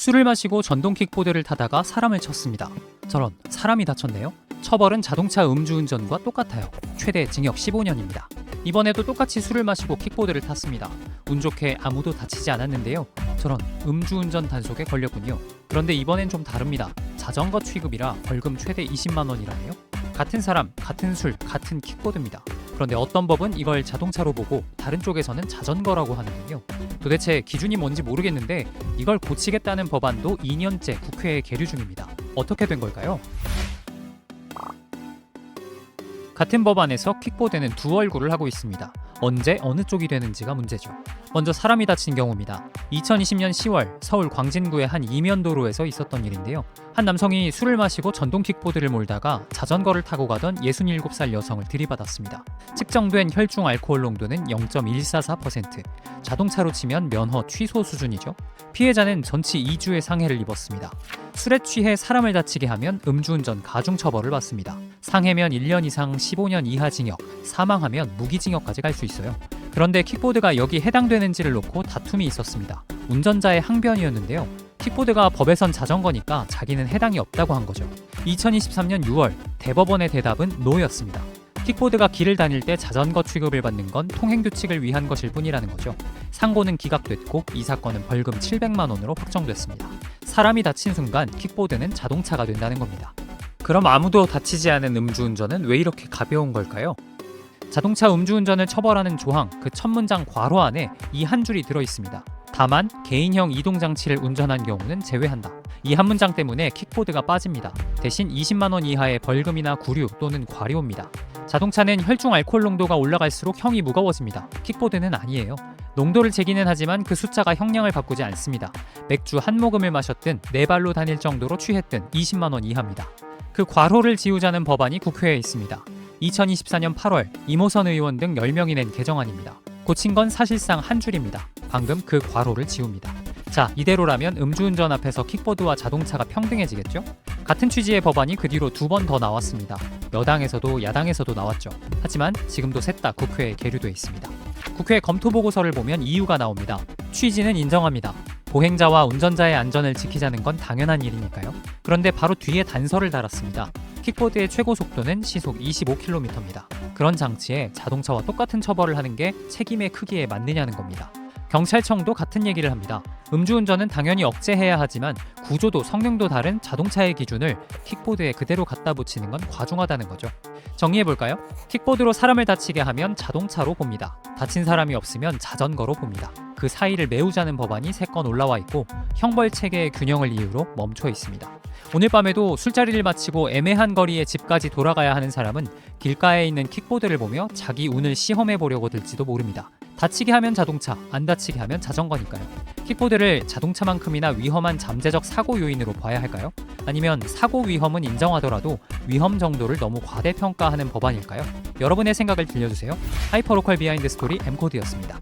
술을 마시고 전동 킥보드를 타다가 사람을 쳤습니다. 저런, 사람이 다쳤네요. 처벌은 자동차 음주운전과 똑같아요. 최대 징역 15년입니다. 이번에도 똑같이 술을 마시고 킥보드를 탔습니다. 운 좋게 아무도 다치지 않았는데요. 저런, 음주운전 단속에 걸렸군요. 그런데 이번엔 좀 다릅니다. 자전거 취급이라 벌금 최대 20만 원이라네요. 같은 사람, 같은 술, 같은 킥보드입니다. 그런데 어떤 법은 이걸 자동차로 보고 다른 쪽에서는 자전거라고 하는군요. 도대체 기준이 뭔지 모르겠는데 이걸 고치겠다는 법안도 2년째 국회에 계류 중입니다. 어떻게 된 걸까요? 같은 법안에서 킥보드는 두 얼굴을 하고 있습니다. 언제 어느 쪽이 되는지가 문제죠. 먼저 사람이 다친 경우입니다. 2020년 10월 서울 광진구의 한 이면도로에서 있었던 일인데요. 한 남성이 술을 마시고 전동 킥보드를 몰다가 자전거를 타고 가던 67살 여성을 들이받았습니다. 측정된 혈중 알코올 농도는 0.144%, 자동차로 치면 면허 취소 수준이죠. 피해자는 전치 2주의 상해를 입었습니다. 술에 취해 사람을 다치게 하면 음주운전 가중처벌을 받습니다. 상해면 1년 이상 15년 이하 징역, 사망하면 무기징역까지 갈 수 있어요. 그런데 킥보드가 여기 해당되는지를 놓고 다툼이 있었습니다. 운전자의 항변이었는데요. 킥보드가 법에선 자전거니까 자기는 해당이 없다고 한 거죠. 2023년 6월 대법원의 대답은 노였습니다. 킥보드가 길을 다닐 때 자전거 취급을 받는 건 통행규칙을 위한 것일 뿐이라는 거죠. 상고는 기각됐고 이 사건은 벌금 700만 원으로 확정됐습니다. 사람이 다친 순간 킥보드는 자동차가 된다는 겁니다. 그럼 아무도 다치지 않은 음주운전은 왜 이렇게 가벼운 걸까요? 자동차 음주운전을 처벌하는 조항, 그 첫 문장 괄호 안에 이 한 줄이 들어있습니다. 다만 개인형 이동장치를 운전한 경우는 제외한다. 이 한 문장 때문에 킥보드가 빠집니다. 대신 20만 원 이하의 벌금이나 구류 또는 과료입니다. 자동차는 혈중 알코올 농도가 올라갈수록 형이 무거워집니다. 킥보드는 아니에요. 농도를 재기는 하지만 그 숫자가 형량을 바꾸지 않습니다. 맥주 한 모금을 마셨든 네 발로 다닐 정도로 취했든 20만 원 이하입니다. 그 괄호를 지우자는 법안이 국회에 있습니다. 2024년 8월 이모선 의원 등 10명이 낸 개정안입니다. 고친 건 사실상 한 줄입니다. 방금 그 괄호를 지웁니다. 자, 이대로라면 음주운전 앞에서 킥보드와 자동차가 평등해지겠죠? 같은 취지의 법안이 그 뒤로 2번 더 나왔습니다. 여당에서도 야당에서도 나왔죠. 하지만 지금도 셋 다 국회에 계류돼 있습니다. 국회 검토 보고서를 보면 이유가 나옵니다. 취지는 인정합니다. 보행자와 운전자의 안전을 지키자는 건 당연한 일이니까요. 그런데 바로 뒤에 단서를 달았습니다. 킥보드의 최고 속도는 시속 25km입니다. 그런 장치에 자동차와 똑같은 처벌을 하는 게 책임의 크기에 맞느냐는 겁니다. 경찰청도 같은 얘기를 합니다. 음주운전은 당연히 억제해야 하지만 구조도 성능도 다른 자동차의 기준을 킥보드에 그대로 갖다 붙이는 건 과중하다는 거죠. 정리해볼까요? 킥보드로 사람을 다치게 하면 자동차로 봅니다. 다친 사람이 없으면 자전거로 봅니다. 그 사이를 메우자는 법안이 3건 올라와 있고 형벌 체계의 균형을 이유로 멈춰 있습니다. 오늘 밤에도 술자리를 마치고 애매한 거리에 집까지 돌아가야 하는 사람은 길가에 있는 킥보드를 보며 자기 운을 시험해 보려고 들지도 모릅니다. 다치게 하면 자동차, 안 다치게 하면 자전거니까요. 킥보드를 자동차만큼이나 위험한 잠재적 사고 요인으로 봐야 할까요? 아니면 사고 위험은 인정하더라도 위험 정도를 너무 과대평가하는 법안일까요? 여러분의 생각을 들려주세요. 하이퍼로컬 비하인드 스토리 M코드였습니다.